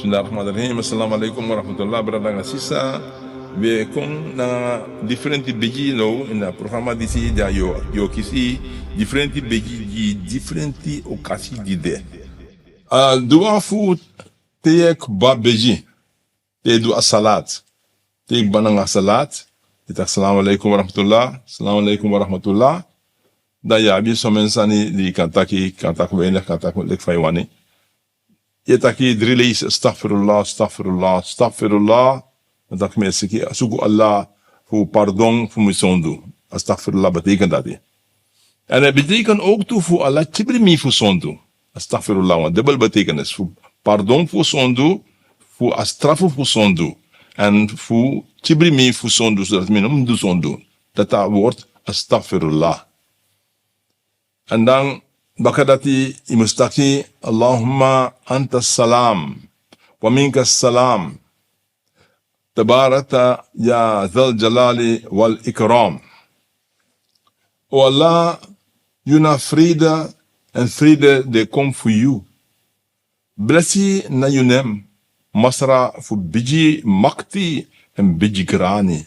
Bismillahirrahmanirrahim. Assalamu alaikum warahmatullahi wabarakatuh. We kom na Defrinti Begi no in het programma die zie dat yo kisi Defrinti Begi die Defrinti Okasi die de. Dua fu te Kaba Begi. Te du salat. Te bananga salat. Te assalamu alaikum warahmatullah. Assalamu alaikum warahmatullah. Da ya bi so mensani di kantak weinig kantak lek faiwani. Je taki drie lees astaghfirullah, astaghfirullah, astaghfirullah. Dan dacht mensen ki asuku Allah voor pardon voor mijn zonde. Astaghfirullah betekent dat. En het betekent ook toe voor Allah tibrimi voor zonde. Astaghfirullah, want dubbel betekenis. Voor pardon voor zonde, voor astrafu voor zonde. En voor tibrimi voor zonde, zodat men hem doet zonde. Dat wordt astaghfirullah. En dan bakadati imustaki Allahumma anta salam wa minka salam tabarata ya zal jalali wal ikram. O Allah, juna vrede en vrede de komt voor u. Blessie na junem masra voor biji makti en biji grani.